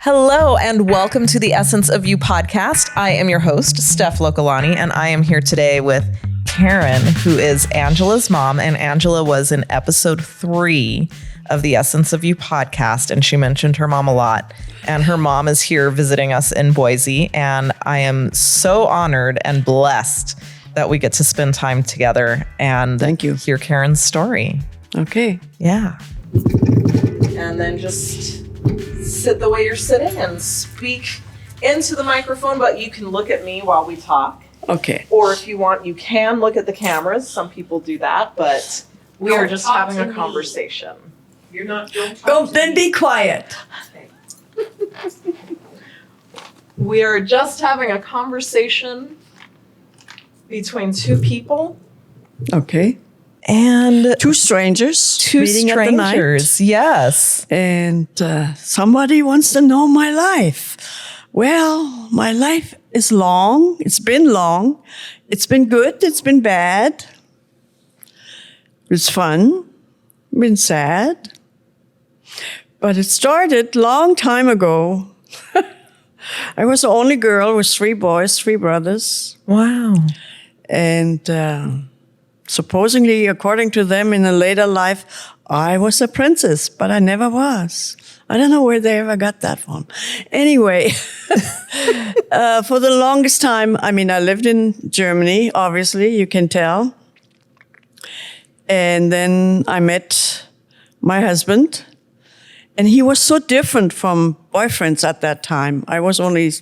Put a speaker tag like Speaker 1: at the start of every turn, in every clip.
Speaker 1: Hello and welcome to the Essence of You podcast. I am your host, Steph Lokelani, and I am here today with Karin, who is Angela's mom. And Angela was in episode 3 of the Essence of You podcast, and she mentioned her mom a lot. And her mom is here visiting us in Boise, and I am so honored and blessed that we get to spend time together and
Speaker 2: Thank you.
Speaker 1: Hear Karin's story.
Speaker 2: Okay.
Speaker 1: Yeah. And then just sit the way you're sitting and speak into the microphone, but you can look at me while we talk.
Speaker 2: Okay.
Speaker 1: Or if you want, you can look at the cameras. Some people do that, but we are just having a conversation. You're not doing
Speaker 2: Then be quiet.
Speaker 1: We are just having a conversation between two people.
Speaker 2: Okay.
Speaker 1: And
Speaker 2: two strangers.
Speaker 1: Two
Speaker 2: meeting
Speaker 1: strangers, yes.
Speaker 2: And somebody wants to know my life. Well, my life is long. It's been long. It's been good. It's been bad. It's fun. Been sad. But it started long time ago. I was the only girl with 3 boys, 3 brothers.
Speaker 1: Wow.
Speaker 2: And supposedly, according to them, in a later life, I was a princess, but I never was. I don't know where they ever got that from. Anyway, for the longest time, I lived in Germany, obviously, you can tell. And then I met my husband, and he was so different from boyfriends at that time. I was only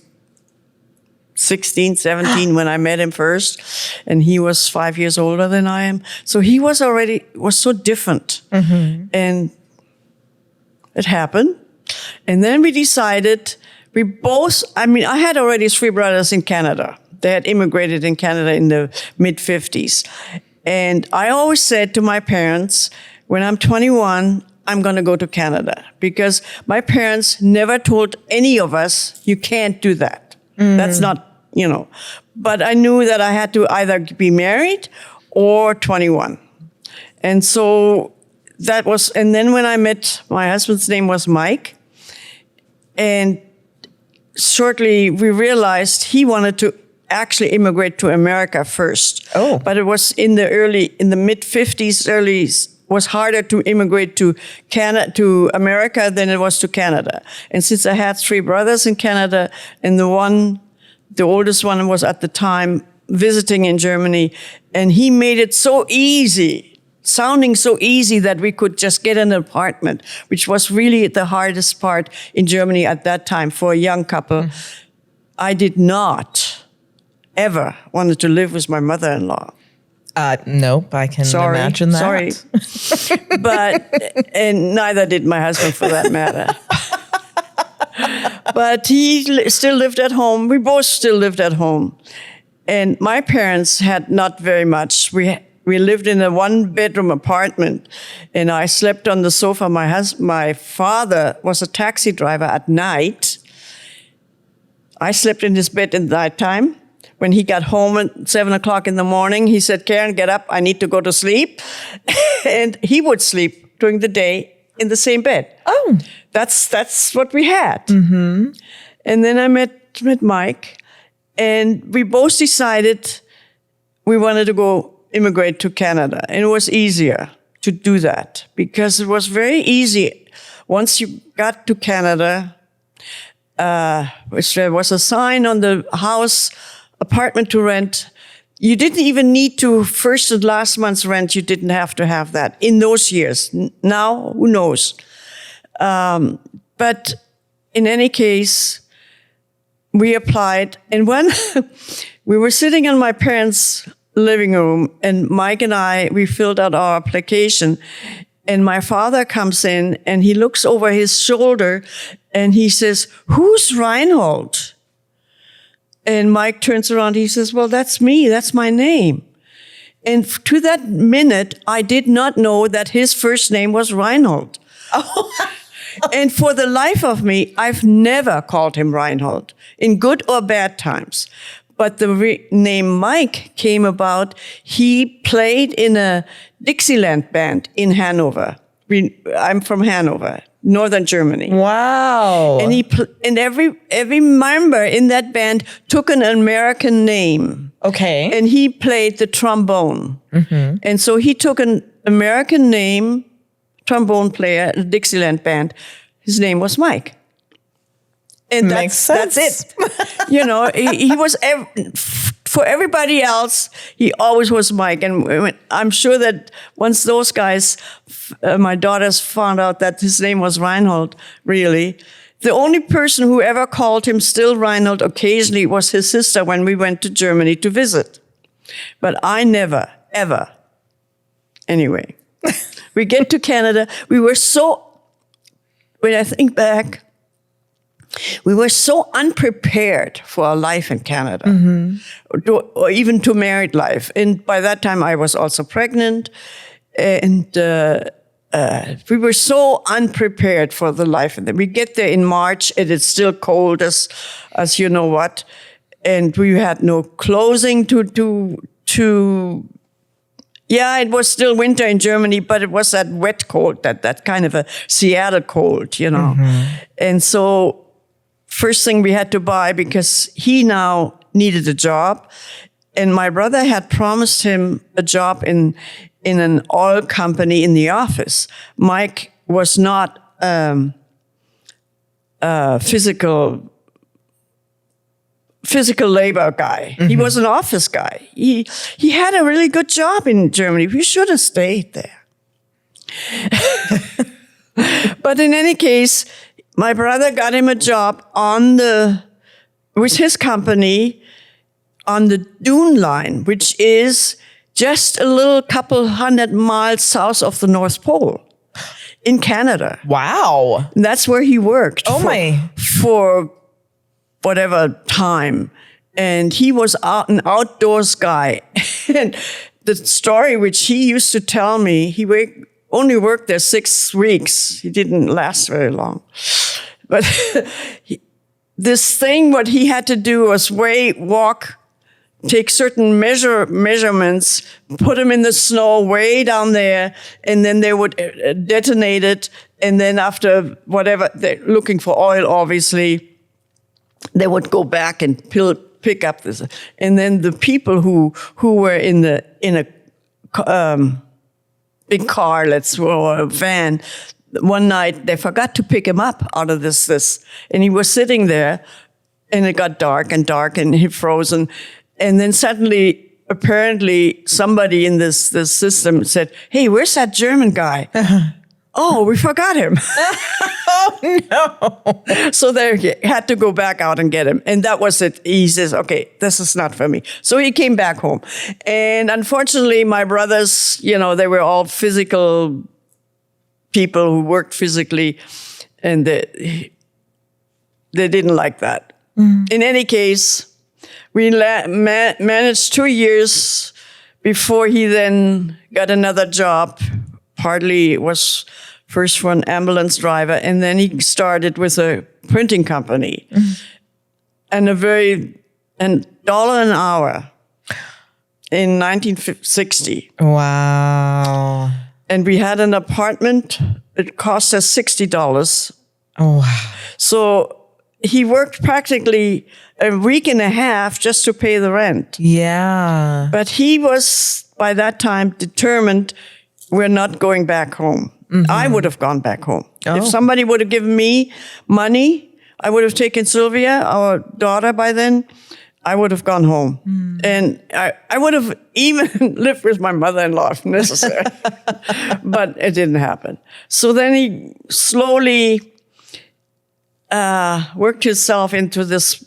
Speaker 2: 16, 17 when I met him first, and he was 5 years older than I am. So he was so different. Mm-hmm. And it happened. And then we decided, I had already 3 brothers in Canada. They had immigrated in Canada in the mid-50s. And I always said to my parents, when I'm 21, I'm going to go to Canada. Because my parents never told any of us, you can't do that. Mm. That's not, But I knew that I had to either be married or 21. And so and then when I met, my husband's name was Mike. And shortly we realized he wanted to actually immigrate to America first.
Speaker 1: Oh.
Speaker 2: But it was in the mid-50s, was harder to immigrate to America than it was to Canada. And since I had 3 brothers in Canada, and the oldest one was at the time visiting in Germany, and he made it so easy, sounding so easy that we could just get an apartment, which was really the hardest part in Germany at that time for a young couple. Mm. I did not ever wanted to live with my mother-in-law.
Speaker 1: Nope, I can imagine that.
Speaker 2: Sorry. And neither did my husband for that matter. But he still lived at home. We both still lived at home. And my parents had not very much. We lived in a 1-bedroom apartment, and I slept on the sofa. My father was a taxi driver at night. I slept in his bed at nighttime. When he got home at 7 o'clock in the morning, he said, Karin, get up, I need to go to sleep. And he would sleep during the day in the same bed.
Speaker 1: Oh.
Speaker 2: That's what we had.
Speaker 1: Mm-hmm.
Speaker 2: And then I met Mike, and we both decided we wanted to go immigrate to Canada. And it was easier to do that because it was very easy. Once you got to Canada, there was a sign on the house, apartment to rent. You didn't even need to, first and last month's rent, you didn't have to have that in those years. Now, who knows? But in any case, we applied. And when we were sitting in my parents' living room, and Mike and we filled out our application, and my father comes in, and he looks over his shoulder, and he says, who's Reinhold? And Mike turns around, he says, well, that's me, that's my name. And to that minute, I did not know that his first name was Reinhold. Oh. And for the life of me, I've never called him Reinhold, in good or bad times. But the name Mike came about, he played in a Dixieland band in Hanover. I'm from Hanover. northern Germany.
Speaker 1: Wow.
Speaker 2: And and every member in that band took an American name.
Speaker 1: Okay.
Speaker 2: And he played the trombone. Mm-hmm. And so he took an American name, trombone player, a Dixieland band. His name was Mike. And
Speaker 1: Makes sense.
Speaker 2: That's it. You know, he was, for everybody else, he always was Mike. And I'm sure that once those guys, my daughters found out that his name was Reinhold, really, the only person who ever called him still Reinhold occasionally was his sister when we went to Germany to visit. But I never, ever. Anyway, we get to Canada. When I think back, we were so unprepared for our life in Canada, or even to married life. And by that time, I was also pregnant, and we were so unprepared for the life. And we get there in March, and it's still cold as you know what, and we had no clothing to. Yeah, it was still winter in Germany, but it was that wet cold, that kind of a Seattle cold, you know, and so. First thing we had to buy, because he now needed a job, and my brother had promised him a job in an oil company in the office. Mike was not a physical labor guy. Mm-hmm. He was an office guy. He had a really good job in Germany. We should have stayed there. But in any case, my brother got him a job with his company on the Dune line, which is just a little couple 100 miles south of the North Pole in Canada.
Speaker 1: Wow.
Speaker 2: And that's where he worked. For whatever time. And he was an outdoors guy. And the story which he used to tell me, he only worked there 6 weeks. He didn't last very long. But this thing, what he had to do was take certain measurements, put them in the snow way down there, and then they would detonate it. And then after whatever, they're looking for oil, obviously, they would go back and pick up this. And then the people who were in a big car, or a van, one night they forgot to pick him up out of this, and he was sitting there, and it got dark and he frozen, and then suddenly, apparently, somebody in this system said, "Hey, where's that German guy?" Oh, we forgot him.
Speaker 1: Oh no!
Speaker 2: So they had to go back out and get him, and that was it. He says, "Okay, this is not for me." So he came back home, and unfortunately, my brothers, they were all physical people who worked physically, and they didn't like that. In any case, we managed 2 years before he then got another job. Partly it was first for an ambulance driver, and then he started with a printing company, and $1 an hour in 1960.
Speaker 1: Wow.
Speaker 2: And we had an apartment. It cost us $60.
Speaker 1: Oh, wow.
Speaker 2: So he worked practically a week and a half just to pay the rent.
Speaker 1: Yeah.
Speaker 2: But he was, by that time, determined we're not going back home. Mm-hmm. I would have gone back home. Oh. If somebody would have given me money, I would have taken Sylvia, our daughter by then, I would have gone home. And I would have even lived with my mother-in-law if necessary. But it didn't happen. So then he slowly worked himself into this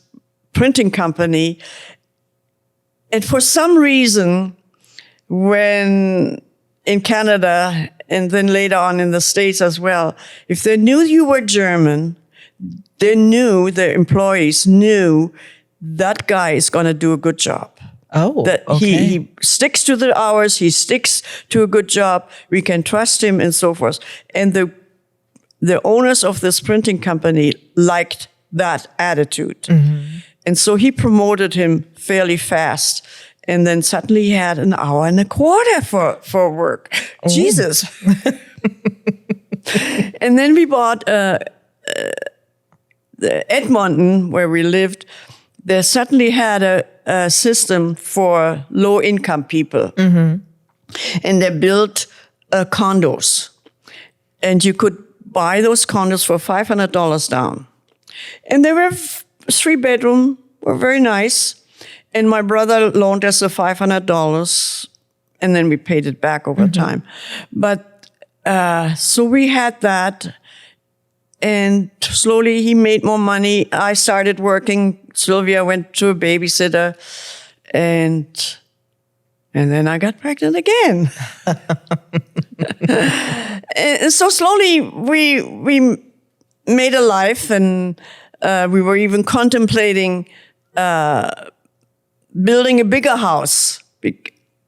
Speaker 2: printing company. And for some reason, when in Canada, and then later on in the States as well, if they knew you were German, the employees knew that guy is going to do a good job.
Speaker 1: Oh,
Speaker 2: that
Speaker 1: okay.
Speaker 2: He sticks to the hours, he sticks to a good job, we can trust him and so forth. And the owners of this printing company liked that attitude. Mm-hmm. And so he promoted him fairly fast. And then suddenly he had an hour and a quarter for work. Oh. Jesus. And then we bought the Edmonton, where we lived. They suddenly had a system for low-income people. Mm-hmm. And they built condos. And you could buy those condos for $500 down. And they were 3-bedroom, were very nice. And my brother loaned us the $500, and then we paid it back over time. But so we had that, and slowly he made more money. I started working. Sylvia went to a babysitter, and then I got pregnant again. And so slowly we made a life, and we were even contemplating building a bigger house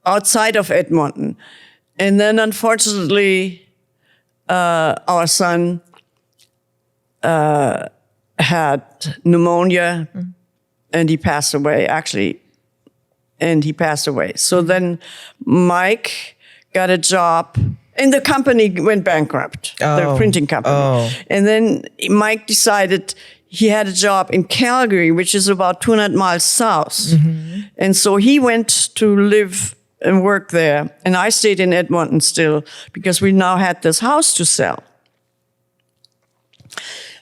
Speaker 2: outside of Edmonton. And then unfortunately, our son had pneumonia, and he passed away, actually. And he passed away. So then Mike got a job, and the company went bankrupt, the printing company. And then Mike decided he had a job in Calgary, which is about 200 miles south. Mm-hmm. And so he went to live and work there. And I stayed in Edmonton still, because we now had this house to sell.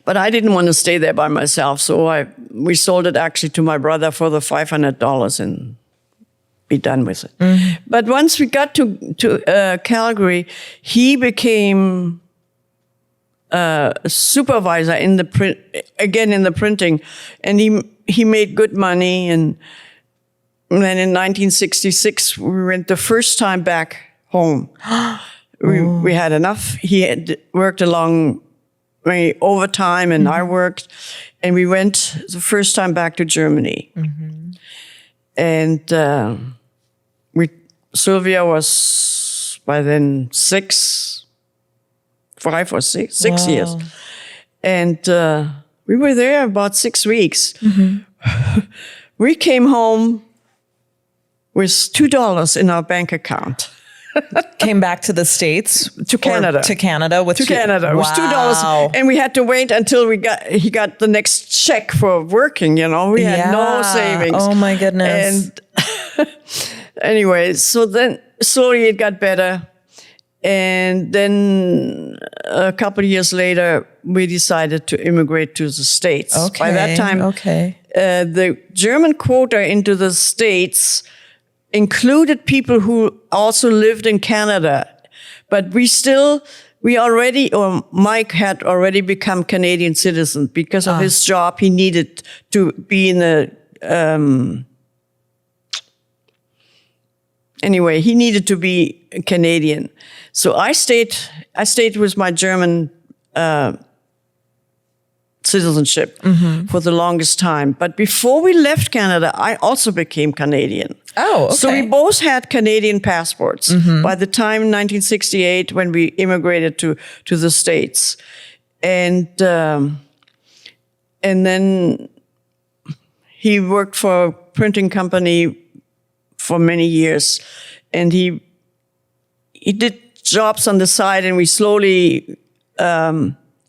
Speaker 2: But I didn't want to stay there by myself, so we sold it actually to my brother for the $500 and be done with it. Mm-hmm. But once we got to Calgary, he became a supervisor in the printing, and he made good money. And then in 1966, we went the first time back home. we had enough. He had worked overtime, and I worked, and we went the first time back to Germany. Mm-hmm. And Sylvia was by then 5 or 6 years. And we were there about 6 weeks. Mm-hmm. We came home with $2 in our bank account.
Speaker 1: Came back to the States?
Speaker 2: To Canada.
Speaker 1: To Canada with
Speaker 2: Canada. It was $2. And we had to wait until he got the next check for working, you know. We had no savings.
Speaker 1: Oh my goodness.
Speaker 2: And anyway, so then slowly it got better. And then a couple of years later, we decided to immigrate to the States.
Speaker 1: Okay.
Speaker 2: By that time, the German quota into the States included people who also lived in Canada. But Mike had already become Canadian citizen because of his job. He needed to be in the, anyway, he needed to be Canadian. So I stayed with my German citizenship for the longest time. But before we left Canada, I also became Canadian.
Speaker 1: Oh, okay.
Speaker 2: So we both had Canadian passports by the time 1968 when we immigrated to the States. And then he worked for a printing company for many years. And he did jobs on the side, and we slowly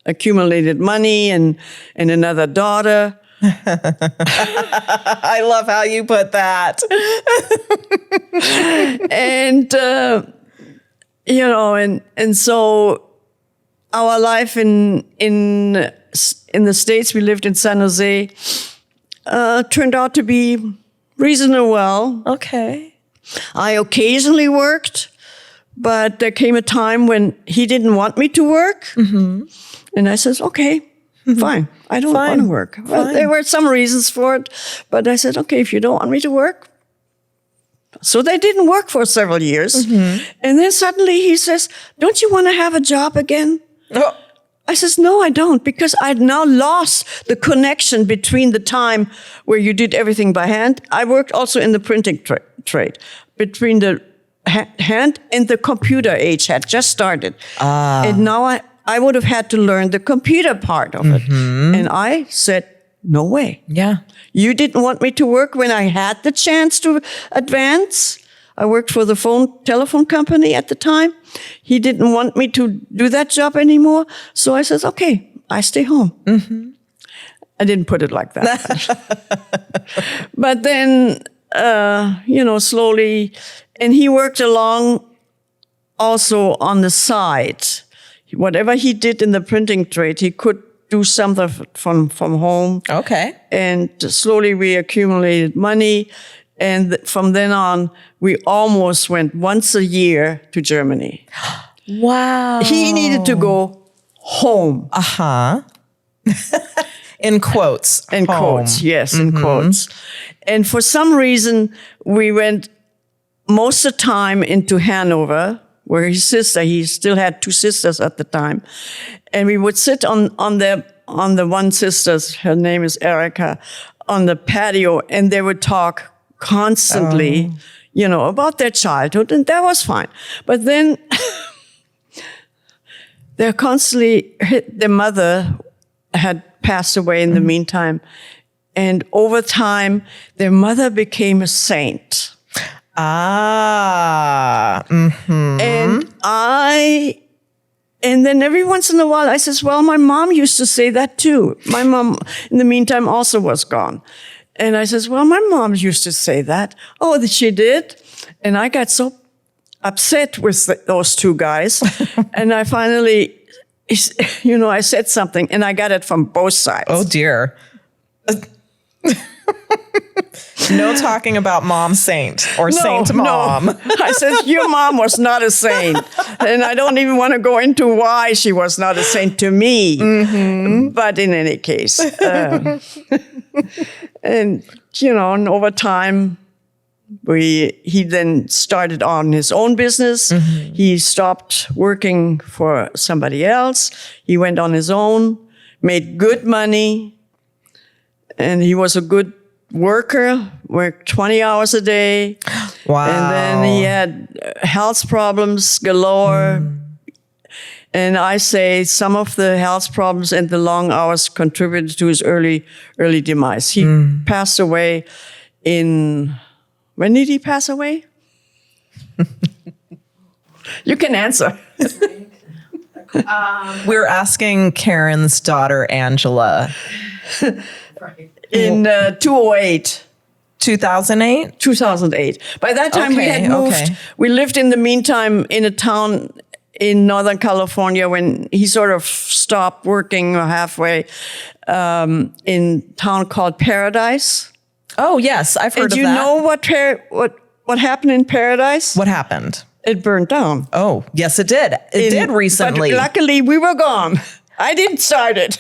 Speaker 2: accumulated money and another daughter.
Speaker 1: I love how you put that.
Speaker 2: And, and so our life in the States, we lived in San Jose, turned out to be reasonably well.
Speaker 1: Okay.
Speaker 2: I occasionally worked, but there came a time when he didn't want me to work. Mm-hmm. And I said, okay, fine. I don't want to work. Well, there were some reasons for it, but I said, okay, if you don't want me to work. So they didn't work for several years. Mm-hmm. And then suddenly he says, don't you want to have a job again? Oh. I says, no, I don't, because I'd now lost the connection between the time where you did everything by hand. I worked also in the printing trade, between the hand and the computer age had just started. And now I would have had to learn the computer part of it. And I said, no way.
Speaker 1: Yeah.
Speaker 2: You didn't want me to work when I had the chance to advance. I worked for the telephone company at the time. He didn't want me to do that job anymore. So I said, okay, I stay home. Mm-hmm. I didn't put it like that. But then, slowly, and he worked along also on the side. Whatever he did in the printing trade, he could do something from home.
Speaker 1: Okay.
Speaker 2: And slowly we accumulated money. And from then on, we almost went once a year to Germany.
Speaker 1: Wow.
Speaker 2: He needed to go home.
Speaker 1: Uh-huh. In quotes.
Speaker 2: In
Speaker 1: home.
Speaker 2: quotes, yes, in quotes. And for some reason, we went most of the time into Hanover, where his sister, he still had 2 sisters at the time. And we would sit on the one sister's, her name is Erica, on the patio, and they would talk constantly, about their childhood, and that was fine. But then their mother had passed away in the meantime. And over time, their mother became a saint. And then every once in a while, I says, well, my mom used to say that too. My mom, in the meantime, also was gone. And I says, well, my mom used to say that. Oh, she did? And I got so upset with those 2 guys. And I finally, I said something, and I got it from both sides.
Speaker 1: Oh, dear. No talking about mom saint or saint mom.
Speaker 2: No. I said, your mom was not a saint. And I don't even want to go into why she was not a saint to me. Mm-hmm. But in any case. And over time, he then started on his own business. Mm-hmm. He stopped working for somebody else. He went on his own, made good money, and he was a good worker, worked 20 hours a day.
Speaker 1: Wow.
Speaker 2: And then he had health problems galore. And I say some of the health problems and the long hours contributed to his early demise. He passed away when did he pass away? You can answer.
Speaker 1: We're asking Karin's daughter, Angela.
Speaker 2: In 2008.
Speaker 1: 2008?
Speaker 2: 2008. By that time, we had moved. Okay. We lived in the meantime in a town in Northern California when he sort of stopped working halfway in a town called Paradise.
Speaker 1: Oh, yes. I've heard of that.
Speaker 2: And you know what happened in Paradise?
Speaker 1: What happened?
Speaker 2: It burned down.
Speaker 1: Oh, yes, it did. It did recently.
Speaker 2: But luckily, we were gone. I didn't start it.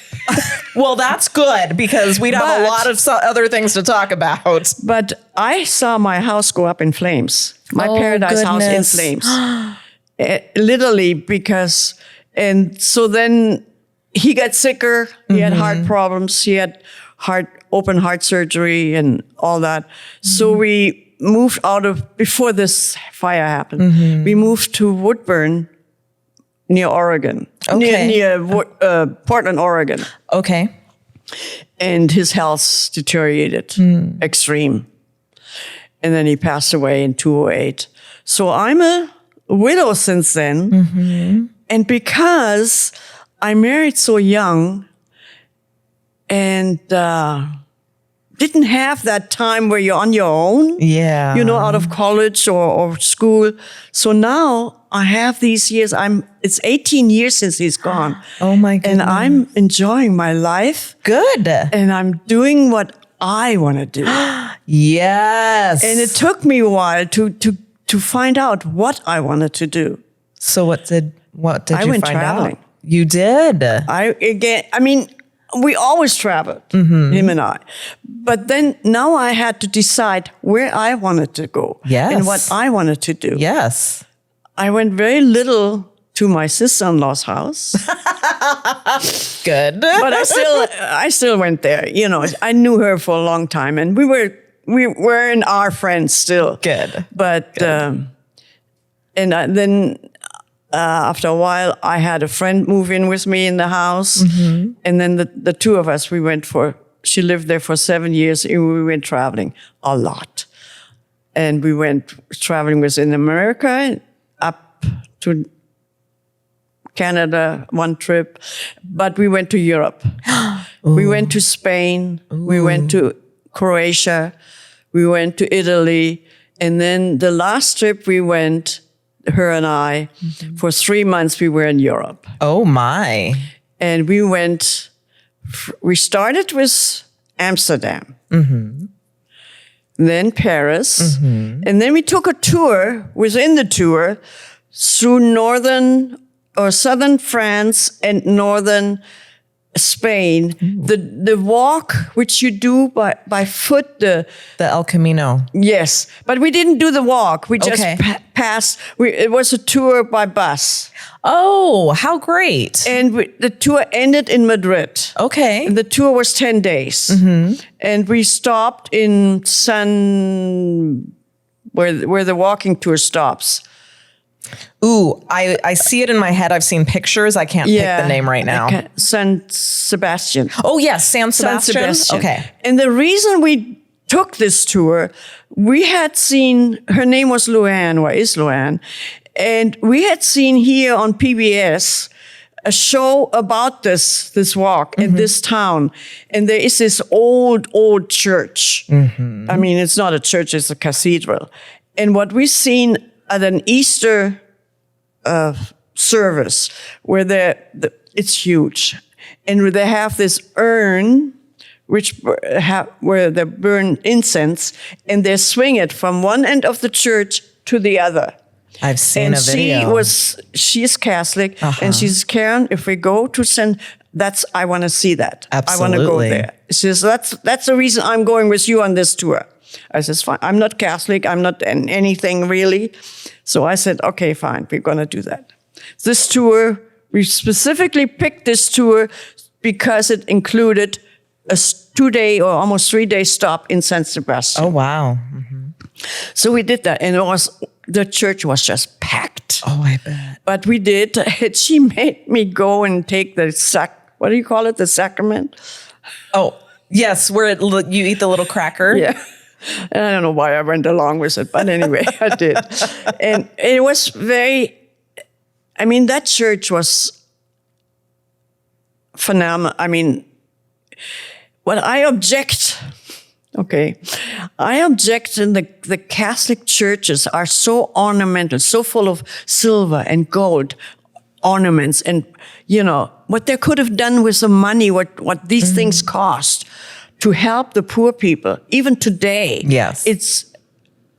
Speaker 1: Well, that's good because we'd have a lot of other things to talk about.
Speaker 2: But I saw my house go up in flames. My Paradise house in flames. Literally and so then he got sicker. He had heart problems. He had open heart surgery and all that. So we moved before this fire happened, we moved to Woodburn, near Oregon, near Portland, Oregon.
Speaker 1: Okay.
Speaker 2: And his health deteriorated extreme. And then he passed away in 2008. So I'm a widow since then. And because I married so young and didn't have that time where you're on your own, out of college or school. So now I have these years. It's 18 years since he's gone.
Speaker 1: Oh my goodness.
Speaker 2: And I'm enjoying my life.
Speaker 1: Good.
Speaker 2: And I'm doing what I want to do.
Speaker 1: Yes.
Speaker 2: And it took me a while to find out what I wanted to do.
Speaker 1: So what did you find out?
Speaker 2: I went traveling.
Speaker 1: You did?
Speaker 2: We always traveled, him and I. But then now I had to decide where I wanted to go and what I wanted to do.
Speaker 1: Yes.
Speaker 2: I went very little to my sister-in-law's house.
Speaker 1: Good.
Speaker 2: But I still went there. I knew her for a long time, and we were in our friends still.
Speaker 1: Good.
Speaker 2: But then after a while, I had a friend move in with me in the house. And then the two of us, she lived there for 7 years, and we went traveling a lot. And we went traveling within America, up to Canada, one trip. But we went to Europe. We went to Spain. Ooh. We went to Croatia. We went to Italy. And then the last trip we went, her and I, for 3 months we were in Europe.
Speaker 1: Oh, my.
Speaker 2: And we started with Amsterdam, then Paris, and then we took a tour within the tour through northern or southern France and northern Spain. The walk which you do by foot, the
Speaker 1: El Camino.
Speaker 2: Yes, but we didn't do the walk. We just passed. It was a tour by bus.
Speaker 1: Oh, how great!
Speaker 2: And the tour ended in Madrid.
Speaker 1: Okay,
Speaker 2: and the tour was 10 days, and we stopped in where the walking tour stops.
Speaker 1: Ooh, I see it in my head. I've seen pictures. I can't pick the name right now.
Speaker 2: San Sebastian.
Speaker 1: Oh, yes, San Sebastian. Okay.
Speaker 2: And the reason we took this tour, we had seen, her name was Luann, or is Luann, and we had seen here on PBS a show about this walk in this town. And there is this old church. I mean, it's not a church, it's a cathedral. And what we've seen at an Easter service where it's huge. And they have this urn where they burn incense and they swing it from one end of the church to the other.
Speaker 1: I've seen a video.
Speaker 2: She's Catholic and she's Karin, if we go to I want to see that.
Speaker 1: Absolutely.
Speaker 2: I want to go there. She says, that's the reason I'm going with you on this tour. I says, fine. I'm not Catholic. I'm not anything really. So I said, okay, fine. We're going to do that. This tour, we specifically picked this tour because it included a 2-day or almost 3-day stop in San Sebastian.
Speaker 1: Oh, wow.
Speaker 2: So we did that. And the church was just packed.
Speaker 1: Oh, I bet.
Speaker 2: But we did. She made me go and take what do you call it? The sacrament?
Speaker 1: Oh, yes. Where you eat the little cracker.
Speaker 2: Yeah. And I don't know why I went along with it, but anyway, I did. And it was that church was phenomenal. I mean, what I object in the Catholic churches are so ornamental, so full of silver and gold ornaments, and, what they could have done with the money, what these things cost, to help the poor people, even today.
Speaker 1: Yes.
Speaker 2: It's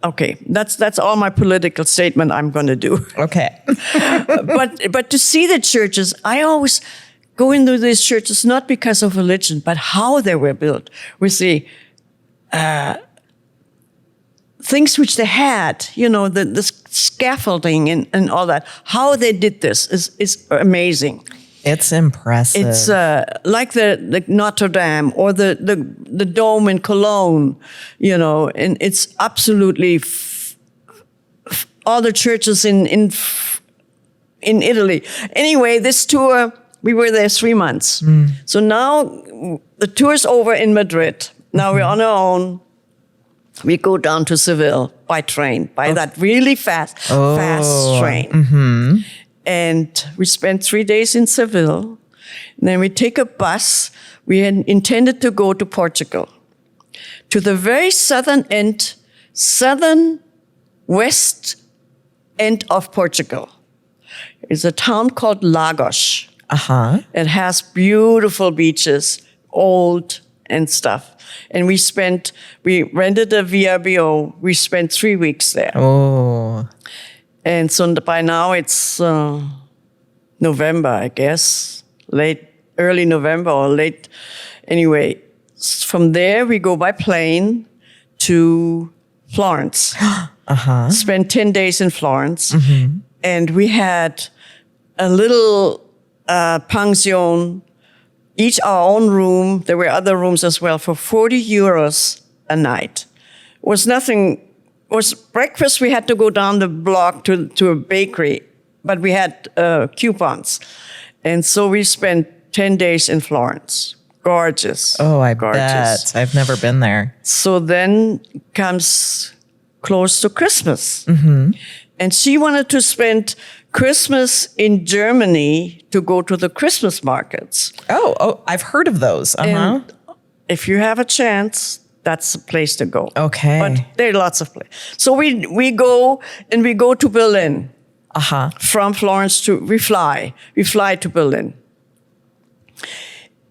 Speaker 2: okay. That's all my political statement I'm going to do.
Speaker 1: Okay.
Speaker 2: but to see the churches, I always go into these churches not because of religion, but how they were built. We see things which they had, the scaffolding and all that. How they did this is amazing.
Speaker 1: It's impressive.
Speaker 2: It's like the Notre Dame or the dome in Cologne, and it's absolutely all the churches in Italy. Anyway, this tour, we were there 3 months. So now the tour's over in Madrid. Now we're on our own. We go down to Seville by train, by that really fast train. And we spent 3 days in Seville. And then we take a bus. We had intended to go to Portugal, to the very southern west end of Portugal. It's a town called Lagos. It has beautiful beaches, old and stuff. And we rented a VRBO. We spent 3 weeks there.
Speaker 1: Oh.
Speaker 2: And so by now it's November, I guess, early November or late. Anyway, from there we go by plane to Florence. Spent 10 days in Florence. And we had a little pension, each our own room. There were other rooms as well for 40 euros a night. Was nothing. Was breakfast, we had to go down the block to a bakery, but we had coupons. And so we spent 10 days in Florence. Gorgeous.
Speaker 1: Oh, I bet. I've never been there.
Speaker 2: So then comes close to Christmas. And she wanted to spend Christmas in Germany to go to the Christmas markets.
Speaker 1: Oh, I've heard of those.
Speaker 2: And if you have a chance, that's the place to go.
Speaker 1: Okay.
Speaker 2: But there are lots of places. So we go to Berlin. From Florence we fly to Berlin.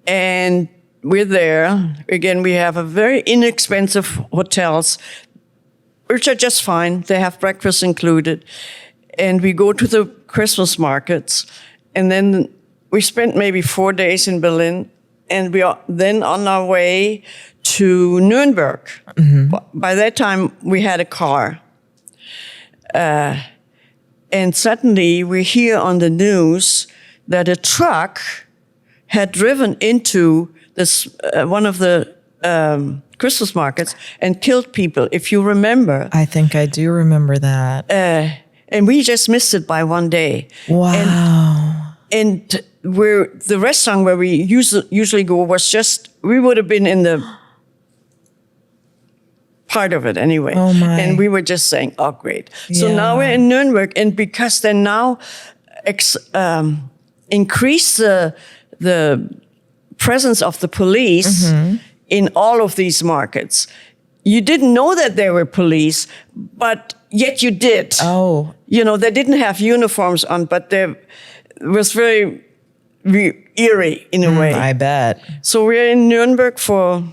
Speaker 2: And we're there. Again, we have a very inexpensive hotels, which are just fine. They have breakfast included. And we go to the Christmas markets. And then we spent maybe 4 days in Berlin. And we are then on our way to Nuremberg. By that time, we had a car. And suddenly we hear on the news that a truck had driven into this one of the Christmas markets and killed people, if you remember.
Speaker 1: I think I do remember that.
Speaker 2: And we just missed it by 1 day.
Speaker 1: Wow.
Speaker 2: And the restaurant where we usually go was just, we would have been in the part of it anyway.
Speaker 1: Oh my.
Speaker 2: And we were just saying, oh, great. So now we're in Nuremberg, and because they now increase the presence of the police in all of these markets. You didn't know that there were police, but yet you did.
Speaker 1: Oh.
Speaker 2: You know, they didn't have uniforms on, but it was very eerie in a way.
Speaker 1: I bet.
Speaker 2: So we're in Nuremberg for,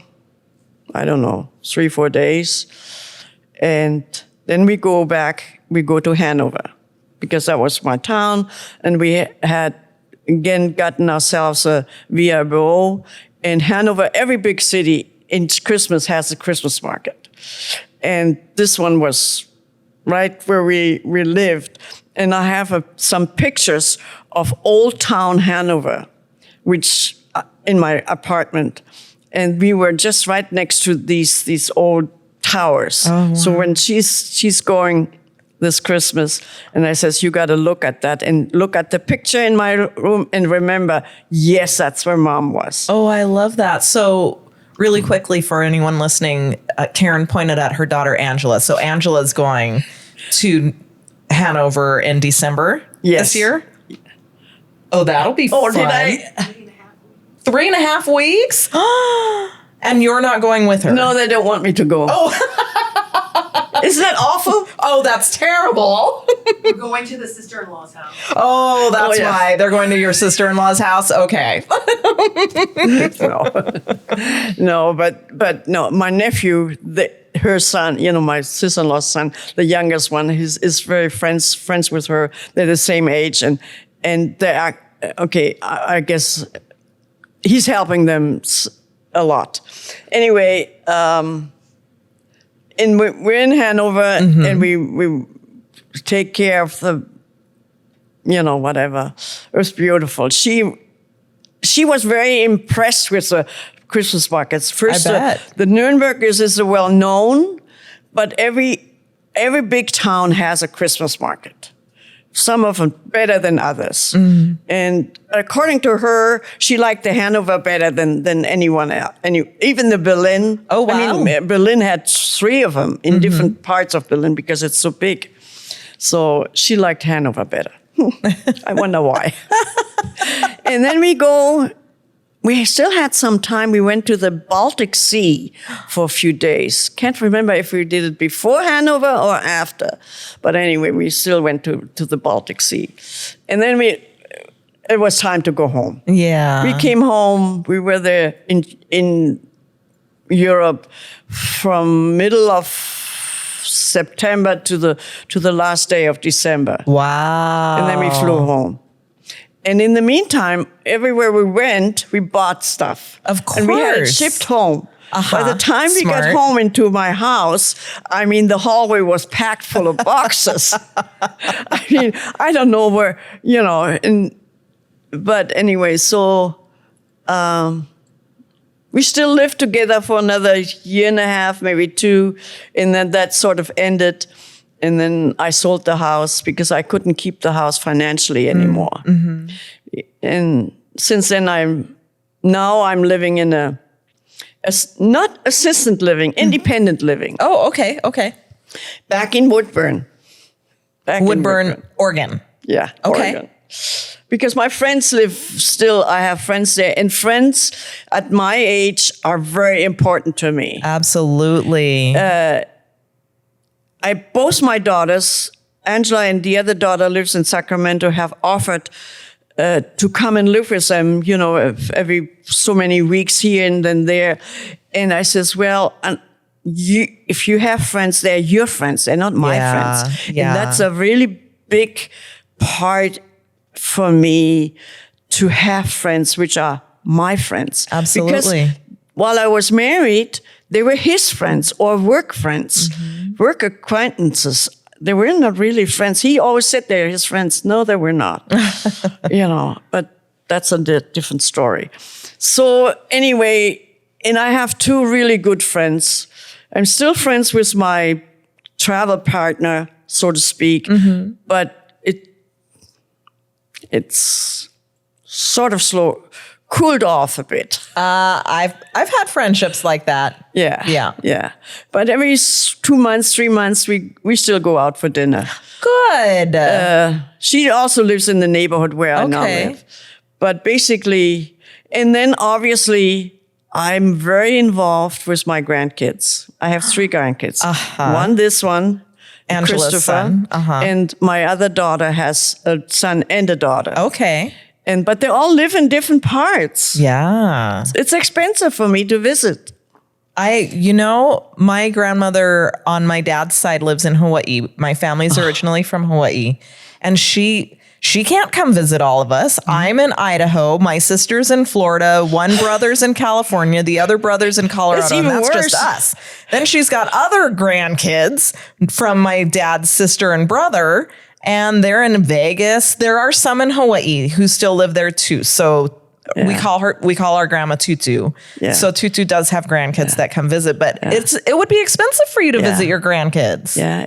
Speaker 2: I don't know, 3-4 days. And then we go to Hanover, because that was my town. And we had, again, gotten ourselves a VRBO. In Hanover, every big city in Christmas has a Christmas market. And this one was right where we lived. And I have some pictures of Old Town Hanover, which in my apartment. And we were just right next to these old towers. Oh, wow. So when she's going this Christmas, and I says, you got to look at that and look at the picture in my room and remember, yes, that's where Mom was.
Speaker 1: Oh, I love that. So really quickly for anyone listening, Karin pointed at her daughter, Angela. So Angela's going to Hanover in December this year. Oh, that'll be fun.
Speaker 2: Did I?
Speaker 1: 3.5 weeks? And you're not going with her?
Speaker 2: No, they don't want me to go.
Speaker 1: Oh.
Speaker 2: Isn't that awful?
Speaker 1: Oh, that's terrible.
Speaker 3: We're going to the sister-in-law's house.
Speaker 1: Oh, that's why. They're going to your sister-in-law's house? Okay.
Speaker 2: No, but no, my nephew, her son, my sister-in-law's son, the youngest one, is very friends with her. They're the same age, and they are, okay, I guess he's helping them a lot. Anyway, and we're in Hanover, and we take care of the, whatever. It was beautiful. She was very impressed with the Christmas markets. First, the Nuremberg is well known, but every big town has a Christmas market. Some of them better than others. And according to her, she liked the Hanover better than anyone else. And even the Berlin.
Speaker 1: Oh, wow.
Speaker 2: I mean, Berlin had 3 of them in different parts of Berlin because it's so big. So she liked Hanover better. I wonder why. And then we still had some time. We went to the Baltic Sea for a few days. Can't remember if we did it before Hanover or after. But anyway, we still went to the Baltic Sea. And then it was time to go home.
Speaker 1: Yeah.
Speaker 2: We came home. We were there in Europe from middle of September to the last day of December.
Speaker 1: Wow.
Speaker 2: And then we flew home. And in the meantime, everywhere we went, we bought stuff.
Speaker 1: Of course.
Speaker 2: And we had it shipped home. By the time we got home into my house, I mean, the hallway was packed full of boxes. I mean, I don't know where, but anyway, so we still lived together for another 1.5 years, maybe 2, and then that sort of ended. And then I sold the house because I couldn't keep the house financially anymore. And since then, I'm living in not assisted living, independent living.
Speaker 1: Oh, okay.
Speaker 2: Back in Woodburn.
Speaker 1: Woodburn, Oregon.
Speaker 2: Yeah.
Speaker 1: Okay.
Speaker 2: Oregon. Because my friends I have friends there. And friends at my age are very important to me.
Speaker 1: Absolutely.
Speaker 2: Both my daughters, Angela and the other daughter lives in Sacramento, have offered to come and live with them, every so many weeks here and then there. And I says, well, if you have friends, they're your friends. They're not my friends.
Speaker 1: Yeah.
Speaker 2: And that's a really big part for me to have friends which are my friends.
Speaker 1: Absolutely.
Speaker 2: Because while I was married, they were his friends or work friends, work acquaintances. They were not really friends. He always said they're his friends. No, they were not. But that's a different story. So anyway, and I have two really good friends. I'm still friends with my travel partner, so to speak, but it's sort of cooled off a bit.
Speaker 1: I've had friendships like that.
Speaker 2: Yeah. But every 2 months, 3 months, we still go out for dinner.
Speaker 1: Good.
Speaker 2: She also lives in the neighborhood where I now live. But basically, and then obviously, I'm very involved with my grandkids. I have 3 grandkids. This one,
Speaker 1: Angela's
Speaker 2: Christopher,
Speaker 1: son.
Speaker 2: and my other daughter has a son and a daughter.
Speaker 1: Okay.
Speaker 2: But they all live in different parts.
Speaker 1: Yeah.
Speaker 2: It's expensive for me to visit.
Speaker 1: My grandmother on my dad's side lives in Hawaii. My family's originally from Hawaii. And she can't come visit all of us. I'm in Idaho. My sister's in Florida. One brother's in California. The other brother's in Colorado.
Speaker 2: It's even
Speaker 1: and that's
Speaker 2: worse.
Speaker 1: just us. Then she's got other grandkids from my dad's sister and brother. And they're in Vegas. There are some in Hawaii who still live there too. So we call our grandma Tutu.
Speaker 2: Yeah.
Speaker 1: So Tutu does have grandkids that come visit, but it would be expensive for you to visit your grandkids.
Speaker 2: Yeah.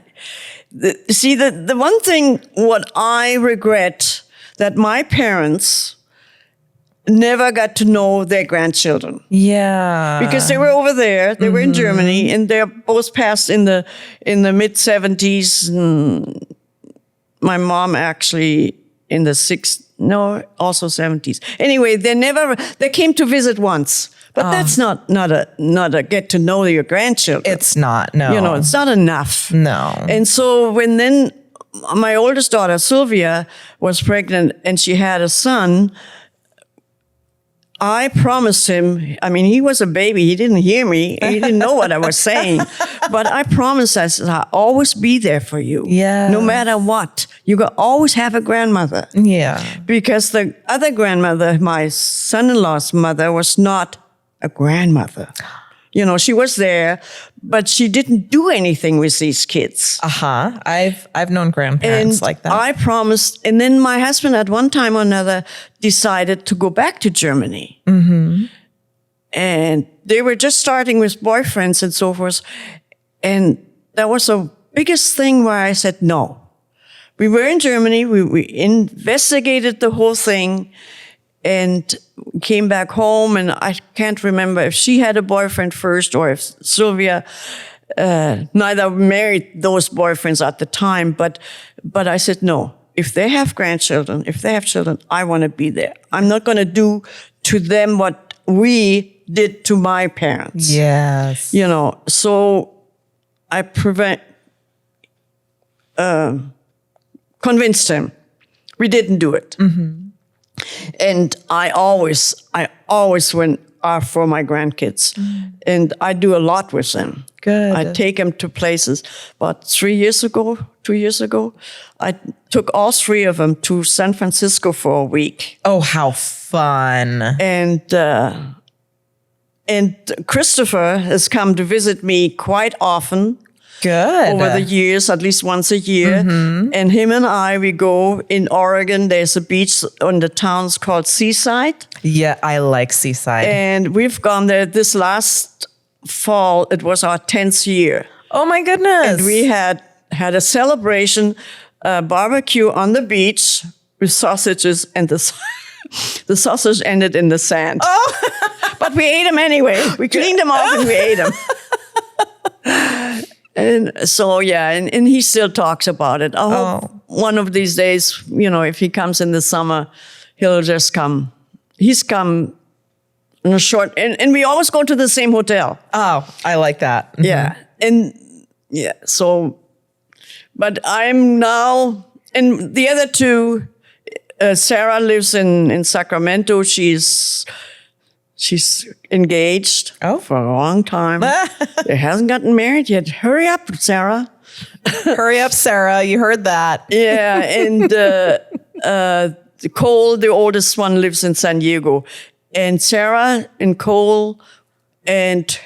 Speaker 2: The one thing what I regret that my parents never got to know their grandchildren.
Speaker 1: Yeah.
Speaker 2: Because they were over there, they were in Germany, and they're both passed in the mid 70s. My mom actually in the also 70s. Anyway, they came to visit once. But that's not a get to know your grandchildren.
Speaker 1: It's not, no.
Speaker 2: It's not enough.
Speaker 1: No.
Speaker 2: And so when then my oldest daughter, Sylvia, was pregnant and she had a son, I promised him, he was a baby. He didn't hear me. He didn't know what I was saying. But I promised, I said, I'll always be there for you.
Speaker 1: Yeah.
Speaker 2: No matter what. You will always have a grandmother.
Speaker 1: Yeah.
Speaker 2: Because the other grandmother, my son-in-law's mother, was not a grandmother. She was there, but she didn't do anything with these kids.
Speaker 1: I've known grandparents like that.
Speaker 2: I promised, and then my husband at one time or another decided to go back to Germany. And they were just starting with boyfriends and so forth. And that was the biggest thing where I said no. We were in Germany, we investigated the whole thing, and came back home, and I can't remember if she had a boyfriend first or if Sylvia neither married those boyfriends at the time. But I said, no, if they have grandchildren, if they have children, I want to be there. I'm not going to do to them what we did to my parents.
Speaker 1: Yes.
Speaker 2: So I convinced him. We didn't do it. And I always went for my grandkids. And I do a lot with them.
Speaker 1: Good.
Speaker 2: I take them to places. About 2 years ago, I took all 3 of them to San Francisco for a week.
Speaker 1: Oh, how fun.
Speaker 2: And Christopher has come to visit me quite often.
Speaker 1: Good.
Speaker 2: Over the years, at least once a year. And him and we go in Oregon. There's a beach on the town's called Seaside.
Speaker 1: Yeah, I like Seaside.
Speaker 2: And we've gone there this last fall. It was our 10th year.
Speaker 1: Oh my goodness.
Speaker 2: And we had a celebration, barbecue on the beach with sausages, and the sausage ended in the sand. But we ate them anyway. We cleaned them off and we ate them. And so, and he still talks about it. I hope one of these days, if he comes in the summer, he'll just come. He's come in a short, and we always go to the same hotel.
Speaker 1: Oh, I like that. Mm-hmm.
Speaker 2: So, but I'm now, and the other two, Sarah lives in Sacramento. She's engaged for a long time. They hasn't gotten married yet. Hurry up, Sarah.
Speaker 1: Hurry up, Sarah. You heard that.
Speaker 2: Yeah, and Cole, the oldest one, lives in San Diego. And Sarah and Cole and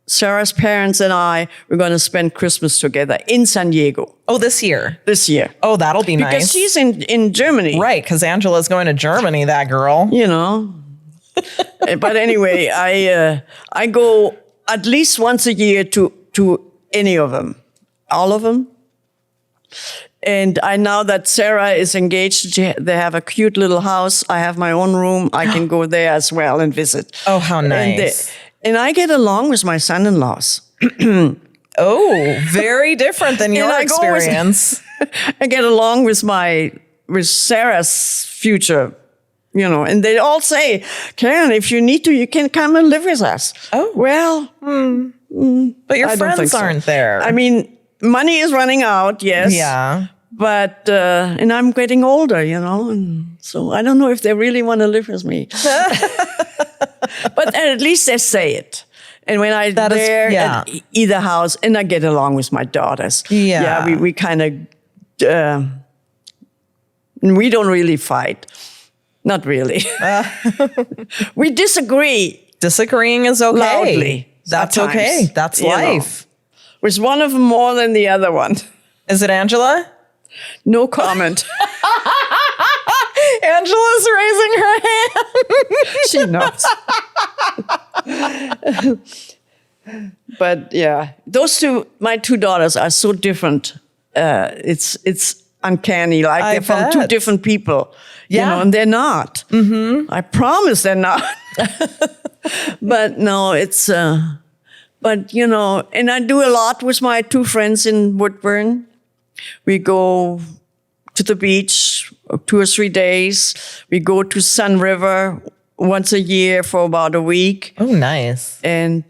Speaker 2: Sarah's parents and I, we're going to spend Christmas together in San Diego.
Speaker 1: Oh, this year?
Speaker 2: This year.
Speaker 1: Oh, that'll be nice.
Speaker 2: Because she's in Germany.
Speaker 1: Right, because Angela's going to Germany, that girl.
Speaker 2: But anyway, I go at least once a year to any of them. All of them. And I know that Sarah is engaged. They have a cute little house. I have my own room. I can go there as well and visit.
Speaker 1: Oh, how nice.
Speaker 2: And I get along with my son-in-laws.
Speaker 1: Oh, very different than your experience.
Speaker 2: I get along with Sarah's future, and they all say, Karin, if you need to, you can come and live with us.
Speaker 1: Oh.
Speaker 2: Well.
Speaker 1: But your friends aren't there.
Speaker 2: I mean, money is running out, yes.
Speaker 1: Yeah.
Speaker 2: But, and I'm getting older, and so I don't know if they really want to live with me. But at least they say it. And when I'm there at either house, and I get along with my daughters.
Speaker 1: Yeah.
Speaker 2: Yeah, we kind of, we don't really fight. Not really. We disagree.
Speaker 1: Disagreeing is okay.
Speaker 2: Loudly.
Speaker 1: That's
Speaker 2: sometimes,
Speaker 1: okay. That's life.
Speaker 2: With one of them more than the other one.
Speaker 1: Is it Angela?
Speaker 2: No comment.
Speaker 1: Angela's raising her hand.
Speaker 2: She knows. But yeah, my two daughters are so different. It's uncanny. Like they're from two different people. And they're not. Mm-hmm. I promise they're not. But no, it's. But and I do a lot with my two friends in Woodburn. We go to the beach 2 or 3 days. We go to Sun River once a year for about a week.
Speaker 1: Oh, nice.
Speaker 2: And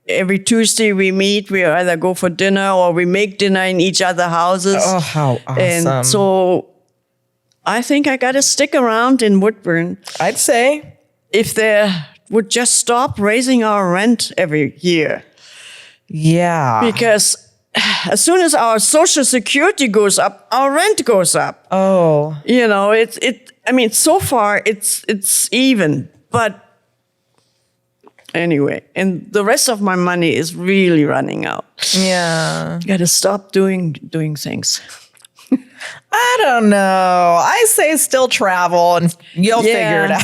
Speaker 2: every Tuesday we meet. We either go for dinner or we make dinner in each other's houses.
Speaker 1: Oh, how awesome.
Speaker 2: And so I think I got to stick around in Woodburn.
Speaker 1: I'd say.
Speaker 2: If they would just stop raising our rent every year.
Speaker 1: Yeah.
Speaker 2: Because as soon as our Social Security goes up, our rent goes up.
Speaker 1: Oh.
Speaker 2: So far it's even, but anyway, and the rest of my money is really running out.
Speaker 1: Yeah.
Speaker 2: Got to stop doing things.
Speaker 1: I don't know. I say still travel and you'll figure it out.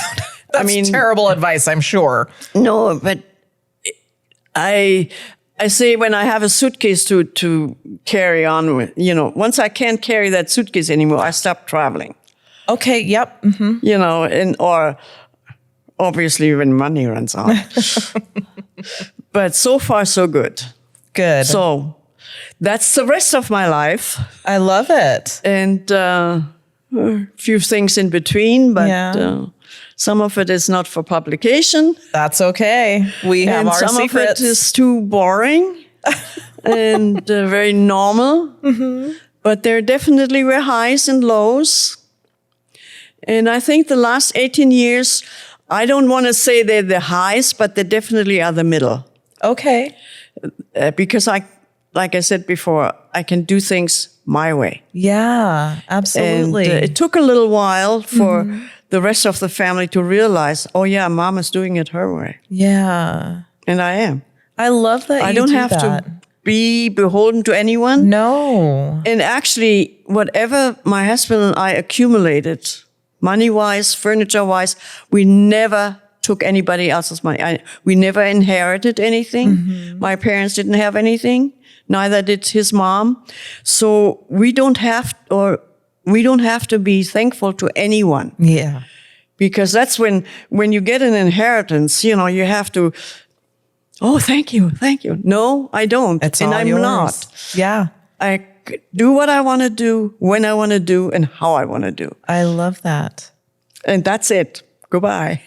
Speaker 1: That's terrible advice, I'm sure.
Speaker 2: No, but I say when I have a suitcase to carry on with, once I can't carry that suitcase anymore, I stop traveling.
Speaker 1: Okay, yep. Mm-hmm.
Speaker 2: Or obviously when money runs out. But so far, so good.
Speaker 1: Good.
Speaker 2: So that's the rest of my life.
Speaker 1: I love it.
Speaker 2: And a few things in between, but some of it is not for publication.
Speaker 1: That's okay. We have our
Speaker 2: some
Speaker 1: secrets.
Speaker 2: Of it is too boring and very normal. Mm-hmm. But there definitely were highs and lows. And I think the last 18 years, I don't want to say they're the highs, but they definitely are the middle.
Speaker 1: Okay.
Speaker 2: Because like I said before, I can do things my way.
Speaker 1: Yeah, absolutely.
Speaker 2: And it took a little while for the rest of the family to realize, oh yeah, Mom is doing it her way.
Speaker 1: Yeah.
Speaker 2: And I am.
Speaker 1: I love that
Speaker 2: I don't have to be beholden to anyone.
Speaker 1: No.
Speaker 2: And actually, whatever my husband and I accumulated, money-wise, furniture-wise, we never took anybody else's money. We never inherited anything. Mm-hmm. My parents didn't have anything. Neither did his mom. So we don't have to be thankful to anyone.
Speaker 1: Yeah.
Speaker 2: Because that's when you get an inheritance, you have to Oh, thank you. No, I don't.
Speaker 1: It's
Speaker 2: and
Speaker 1: all
Speaker 2: I'm
Speaker 1: yours.
Speaker 2: not.
Speaker 1: Yeah.
Speaker 2: I do what I want to do, when I want to do, and how I want to do.
Speaker 1: I love that.
Speaker 2: And that's it. Goodbye.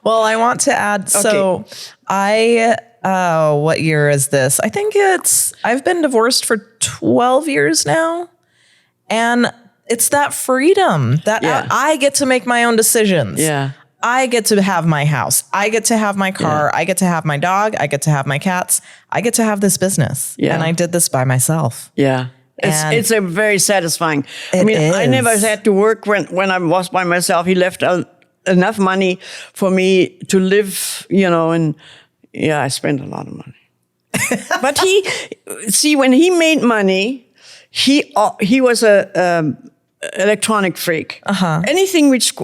Speaker 1: Well, I want to add, so what year is this? I think I've been divorced for 12 years now. And it's that freedom that I get to make my own decisions.
Speaker 2: Yeah.
Speaker 1: I get to have my house. I get to have my car. I get to have my dog. I get to have my cats. I get to have this business.
Speaker 2: Yeah.
Speaker 1: And I did this by myself.
Speaker 2: Yeah. It's a very satisfying. I never had to work when I was by myself. He left enough money for me to live, and I spent a lot of money. But when he made money, he was a electronic freak. Anything which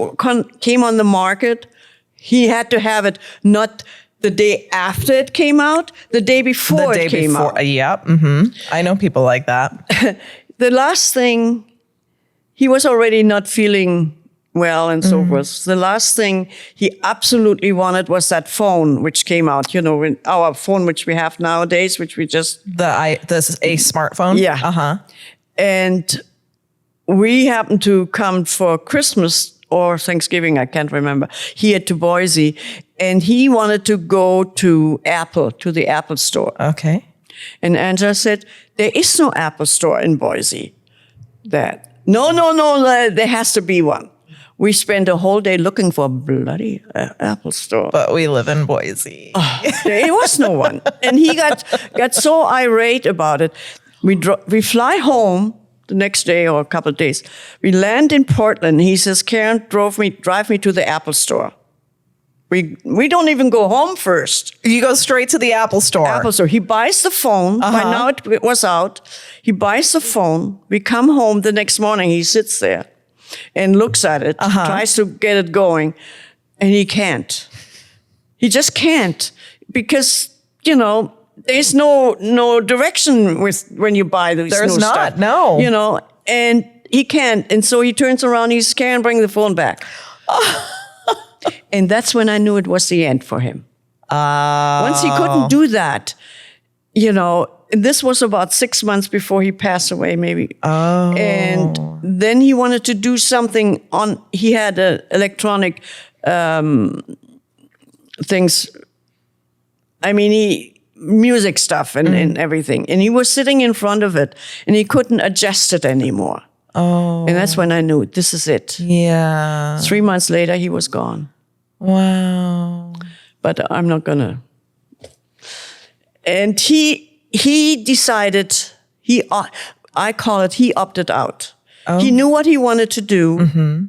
Speaker 2: came on the market, he had to have it not the day after it came out, the day before it came out.
Speaker 1: Yep. Mm-hmm. I know people like that.
Speaker 2: The last thing, he was already not feeling well and so forth. The last thing he absolutely wanted was that phone which came out, our phone which we have nowadays, which we just...
Speaker 1: a smartphone?
Speaker 2: Yeah.
Speaker 1: Uh-huh.
Speaker 2: And we happened to come for Christmas or Thanksgiving, I can't remember, here to Boise. And he wanted to go to the Apple store.
Speaker 1: Okay.
Speaker 2: And Angela said, there is no Apple store in Boise. No, there has to be one. We spent a whole day looking for a bloody Apple store.
Speaker 1: But we live in Boise.
Speaker 2: There was no one. And he got so irate about it. We fly home the next day or a couple of days. We land in Portland. He says, Karin, drive me to the Apple store. We don't even go home first.
Speaker 1: You go straight to the Apple store.
Speaker 2: Apple store. He buys the phone. By now it was out. He buys the phone. We come home the next morning. He sits there and looks at it, tries to get it going, and he can't. He just can't because, there's no direction when you buy these
Speaker 1: There's
Speaker 2: new
Speaker 1: not,
Speaker 2: stuff.
Speaker 1: no.
Speaker 2: And he can't. And so he turns around, he's Karin, bring the phone back. And that's when I knew it was the end for him. Once he couldn't do that, and this was about 6 months before he passed away, maybe.
Speaker 1: Oh.
Speaker 2: And then he wanted to do something he had electronic things. Music stuff and everything. And he was sitting in front of it and he couldn't adjust it anymore.
Speaker 1: Oh.
Speaker 2: And that's when I knew this is it.
Speaker 1: Yeah.
Speaker 2: 3 months later, he was gone.
Speaker 1: Wow.
Speaker 2: But I'm not gonna. And he decided, I call it, he opted out. Oh. He knew what he wanted to do. Mm-hmm.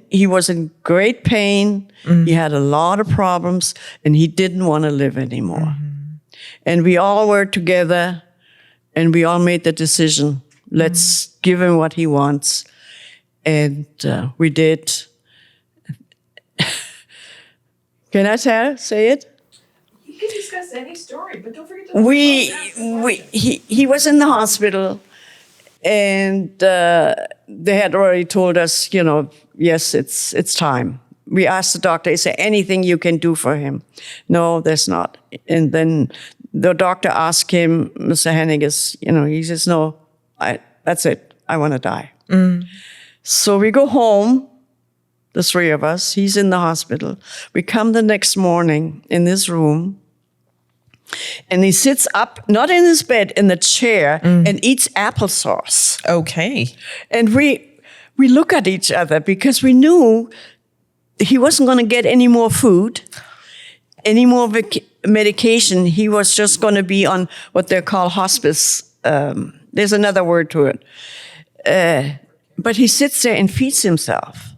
Speaker 2: He was in great pain. He had a lot of problems and he didn't want to live anymore. And we all were together and we all made the decision, let's give him what he wants. And we did. Can I say it?
Speaker 3: You can discuss any story, but don't forget to...
Speaker 2: He was in the hospital and they had already told us, yes, it's time. We asked the doctor, is there anything you can do for him? No, there's not. And then the doctor asked him, Mr. Henniges, he says, no, that's it. I want to die. So we go home, the three of us. He's in the hospital. We come the next morning in this room, and he sits up, not in his bed, in the chair, and eats applesauce.
Speaker 1: Okay.
Speaker 2: And we look at each other because we knew he wasn't going to get any more food, any more medication. He was just going to be on what they call hospice. There's another word to it. But he sits there and feeds himself.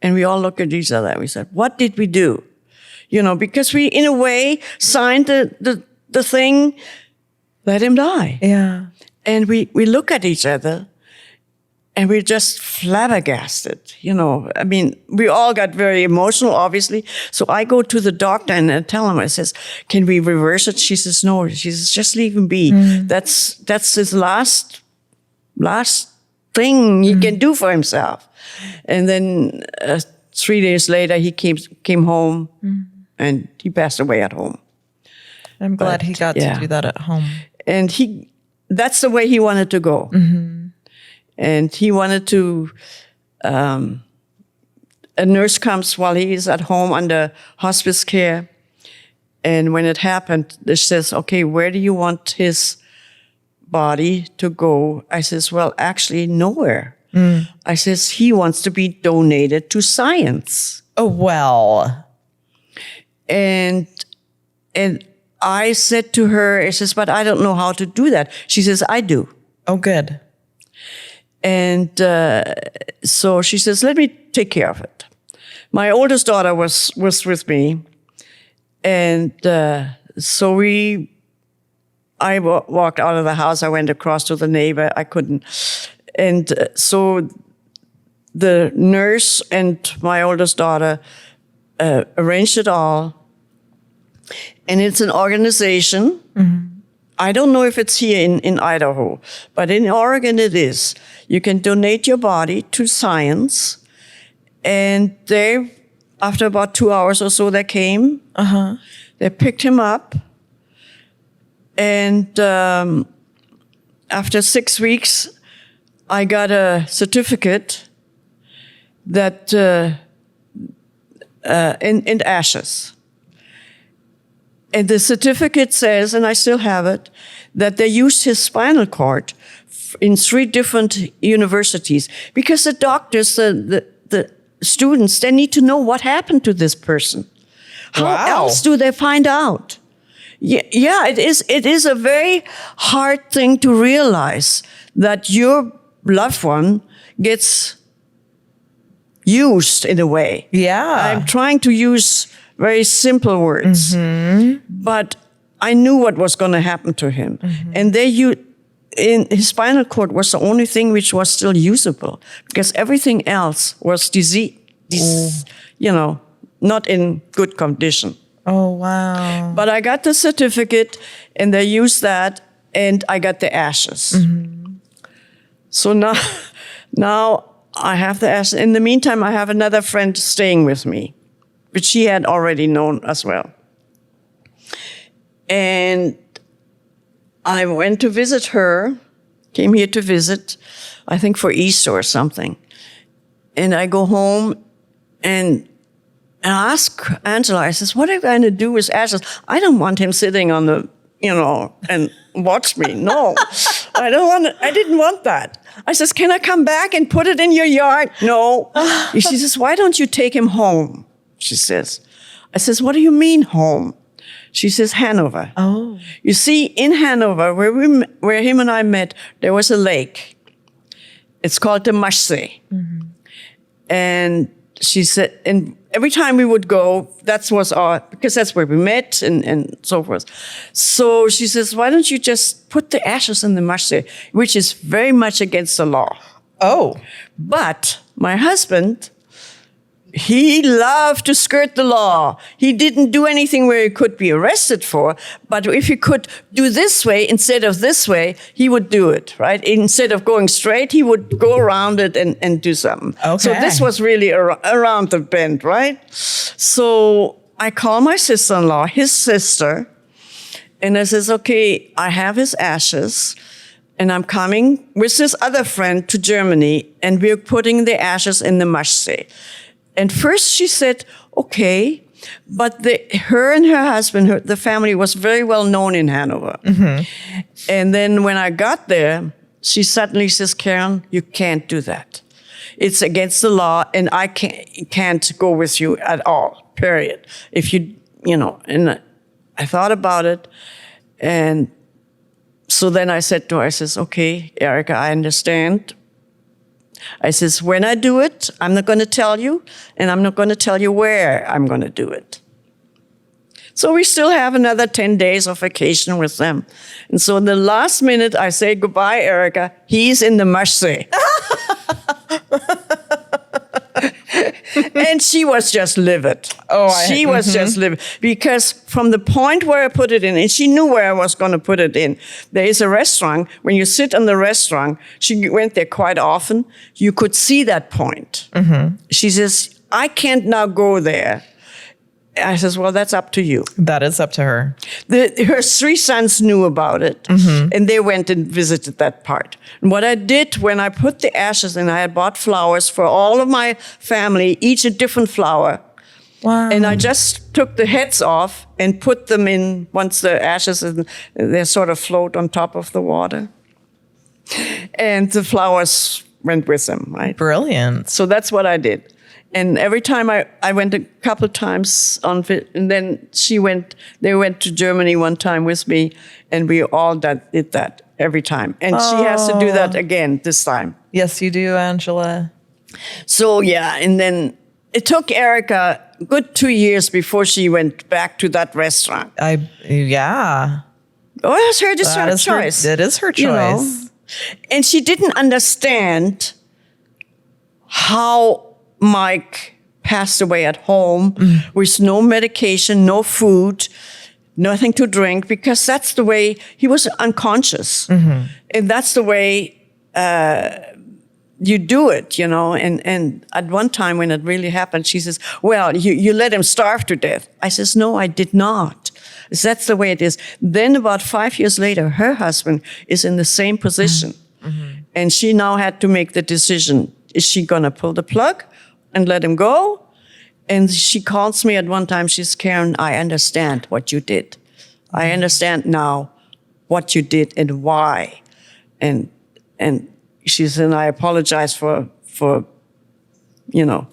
Speaker 2: And we all look at each other and we said, what did we do? Because we, in a way, signed the thing, let him die.
Speaker 1: Yeah.
Speaker 2: And we look at each other and we're just flabbergasted. We all got very emotional, obviously. So I go to the doctor and I tell him, I says, can we reverse it? She says, no. She says, just leave him be. That's his last thing he can do for himself. And then 3 days later, he came home and he passed away at home.
Speaker 1: I'm glad he got to do that at home.
Speaker 2: And that's the way he wanted to go. Mm-hmm. And he wanted to, a nurse comes while he is at home under hospice care. And when it happened, they says, okay, where do you want his body to go? I says, well, actually nowhere. I says, he wants to be donated to science.
Speaker 1: Oh, well.
Speaker 2: And I said to her, I says, but I don't know how to do that. She says, I do.
Speaker 1: Oh, good.
Speaker 2: And so she says, let me take care of it. My oldest daughter was with me. And so I walked out of the house. I went across to the neighbor. I couldn't. And so the nurse and my oldest daughter arranged it all. And it's an organization. Mm-hmm. I don't know if it's here in Idaho, but in Oregon it is. You can donate your body to science. And they, after about 2 hours or so, they came. Uh-huh. They picked him up. And after 6 weeks, I got a certificate that in ashes. And the certificate says, and I still have it, that they used his spinal cord in 3 different universities because the doctors, the students, they need to know what happened to this person. How else do they find out? Yeah, it is a very hard thing to realize that your loved one gets used in a way.
Speaker 1: Yeah.
Speaker 2: I'm trying to use very simple words, but I knew what was going to happen to him. Mm-hmm. And in his spinal cord was the only thing which was still usable because everything else was not in good condition.
Speaker 1: Oh, wow.
Speaker 2: But I got the certificate and they used that and I got the ashes. Mm-hmm. So now I have the ashes. In the meantime, I have another friend staying with me, which she had already known as well. And I went to visit her, came here to visit, I think for Easter or something. And I go home and I ask Angela, I says, what are you going to do with ashes? I don't want him sitting on the, and watch me. No, I didn't want that. I says, can I come back and put it in your yard? No. She says, why don't you take him home? She says. I says, what do you mean home? She says, Hanover. Oh. You see, in Hanover, where him and I met, there was a lake. It's called the Maschsee. Mm-hmm. And she said, and every time we would go, because that's where we met and so forth. So she says, why don't you just put the ashes in the Maschsee, which is very much against the law.
Speaker 1: Oh.
Speaker 2: But my husband, he loved to skirt the law. He didn't do anything where he could be arrested for, but if he could do this way instead of this way, he would do it, right? Instead of going straight, he would go around it and do something. Okay. So this was really around the bend, right? So I call my sister-in-law, his sister, and I says, okay, I have his ashes, and I'm coming with this other friend to Germany, and we're putting the ashes in the Maschsee. And first she said, okay, but her and her husband, the family was very well known in Hanover. Mm-hmm. And then when I got there, she suddenly says, Karin, you can't do that. It's against the law and I can't go with you at all, period. If and I thought about it. And so then I said to her, I says, okay, Erica, I understand. I says, when I do it, I'm not going to tell you, and I'm not going to tell you where I'm going to do it. So we still have another 10 days of vacation with them. And so in the last minute, I say, goodbye, Erica. He's in the Maschsee. And she was just livid. She was just livid. Because from the point where I put it in, and she knew where I was going to put it in, there is a restaurant. When you sit in the restaurant, she went there quite often, you could see that point. Mm-hmm. She says, I can't now go there I says, well, that's up to you.
Speaker 1: That is up to her.
Speaker 2: Her 3 sons knew about it, and they went and visited that part. And what I did when I put the ashes in, I had bought flowers for all of my family, each a different flower.
Speaker 1: Wow.
Speaker 2: And I just took the heads off and put them in, once the ashes, they sort of float on top of the water. And the flowers went with them, right?
Speaker 1: Brilliant.
Speaker 2: So that's what I did. And every time I went a couple times and then they went to Germany one time with me, and we all did that every time. And she has to do that again this time.
Speaker 1: Yes, you do, Angela.
Speaker 2: So yeah, and then it took Erica a good 2 years before she went back to that restaurant.
Speaker 1: Yeah.
Speaker 2: Oh, that's her choice.
Speaker 1: It is her choice.
Speaker 2: You know? And she didn't understand how Mike passed away at home with no medication, no food, nothing to drink, because that's the way he was unconscious. And that's the way you do it, you know. And at one time when it really happened, she says, well, you let him starve to death. I says, no, I did not. That's the way it is. Then about 5 years later, her husband is in the same position. And she now had to make the decision. Is she going to pull the plug and let him go? And she calls me at one time. She's, Karin, I understand what you did. I understand now what you did and why. And she said, I apologize for, you know.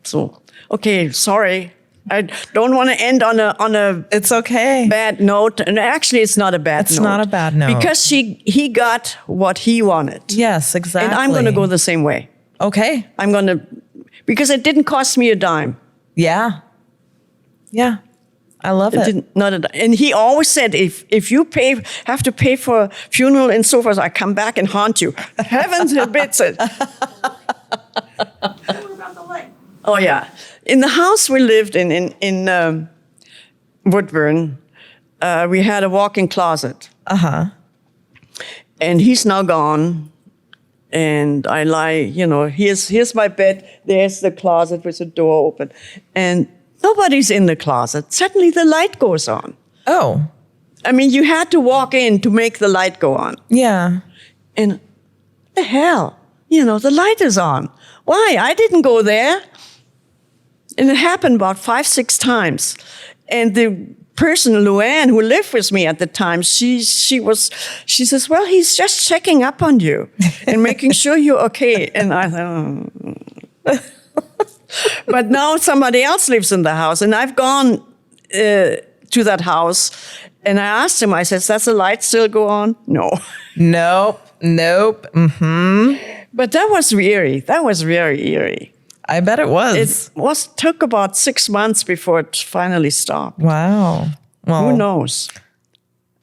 Speaker 2: So, okay, sorry. I don't want to end on a
Speaker 1: It's okay.
Speaker 2: bad note. And actually, it's not a bad note.
Speaker 1: It's not a bad note.
Speaker 2: Because he got what he wanted.
Speaker 1: Yes, exactly.
Speaker 2: And I'm going to go the same way.
Speaker 1: Okay.
Speaker 2: I'm going to, because it didn't cost me a dime.
Speaker 1: Yeah. Yeah. I love it.
Speaker 2: Didn't, not a dime. And he always said, if you have to pay for a funeral and so forth, I come back and haunt you. Heavens forbid it. Oh, yeah. In the house we lived in Woodburn, we had a walk-in closet. And he's now gone. And I lie, you know, here's my bed, there's the closet with the door open. And nobody's in the closet. Suddenly the light goes on.
Speaker 1: Oh.
Speaker 2: I mean, you had to walk in to make the light go on.
Speaker 1: Yeah.
Speaker 2: And the hell, you know, the light is on. Why? I didn't go there. And it happened about 5-6 times. And the person, Luann, who lived with me at the time, she says, well, he's just checking up on you and making sure you're okay. And I thought, oh. But now somebody else lives in the house. And I've gone to that house and I asked him, I said, does the light still go on? No.
Speaker 1: Nope.
Speaker 2: But that was eerie. That was very eerie.
Speaker 1: I bet it was.
Speaker 2: It took about 6 months before it finally stopped.
Speaker 1: Wow. Well,
Speaker 2: who knows?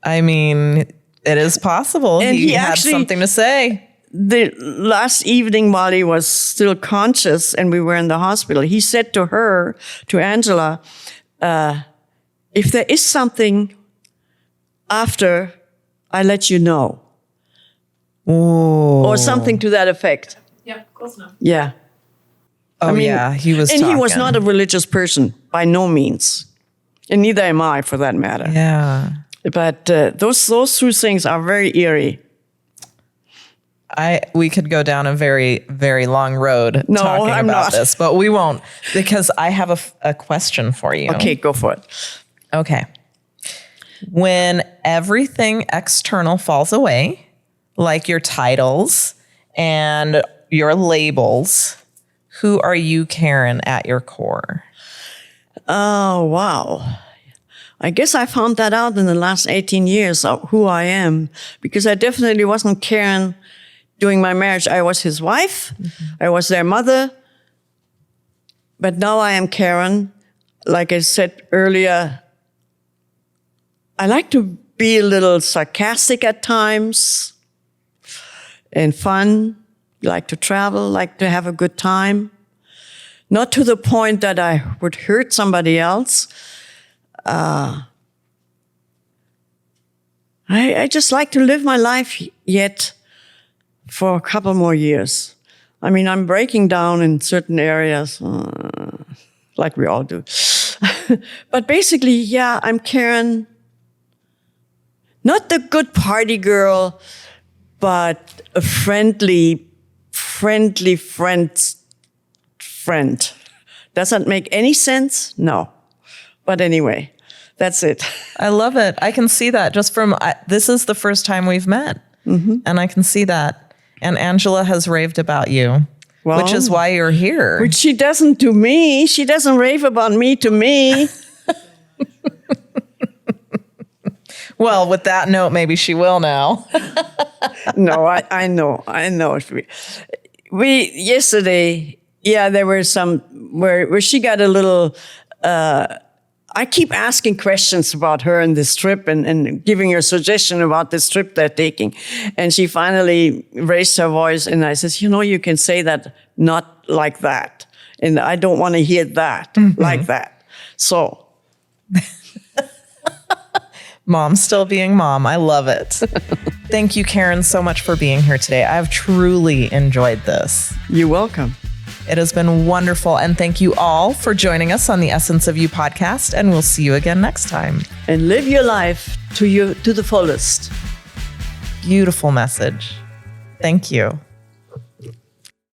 Speaker 1: I mean, it is possible.
Speaker 2: And
Speaker 1: he
Speaker 2: he
Speaker 1: had something to say.
Speaker 2: The last evening while he was still conscious and we were in the hospital, he said to her, to Angela, if there is something after, I let you know.
Speaker 1: Ooh.
Speaker 2: Or something to that effect.
Speaker 3: Yeah, close enough.
Speaker 2: Yeah.
Speaker 1: Oh, yeah, he was talking.
Speaker 2: He was not a religious person, by no means. And neither am I, for that matter.
Speaker 1: Yeah.
Speaker 2: But those two things are very eerie.
Speaker 1: We could go down a very, very long road talking about this, but we won't, because I have a question for you.
Speaker 2: Okay, go for it.
Speaker 1: Okay. When everything external falls away, like your titles and your labels, who are you, Karin, at your core?
Speaker 2: Oh, wow. I guess I found that out in the last 18 years of who I am, because I definitely wasn't Karin during my marriage. I was his wife. I was their mother. But now I am Karin. Like I said earlier, I like to be a little sarcastic at times and fun. Like to travel, like to have a good time. Not to the point that I would hurt somebody else. I just like to live my life yet for a couple more years. I mean, I'm breaking down in certain areas, like we all do. But basically, yeah, I'm Karin. Not the good party girl, but a friendly friend. Doesn't make any sense? No. But anyway, that's it.
Speaker 1: I love it. I can see that just from, this is the first time we've met. And I can see that. And Angela has raved about you, which is why you're here.
Speaker 2: Which she doesn't to me. She doesn't rave about me to me.
Speaker 1: Well, with that note, maybe she will now.
Speaker 2: No, I know. We yesterday, yeah, there were some where she got a little. I keep asking questions about her and this trip and giving her suggestion about this trip they're taking, and she finally raised her voice, and I says, you can say that not like that, and I don't want to hear that like that. So.
Speaker 1: Mom still being mom. I love it. Thank you, Karin, so much for being here today. I've truly enjoyed this.
Speaker 2: You're welcome.
Speaker 1: It has been wonderful. And thank you all for joining us on the Essence of You podcast. And we'll see you again next time.
Speaker 2: And live your life to the fullest.
Speaker 1: Beautiful message. Thank you.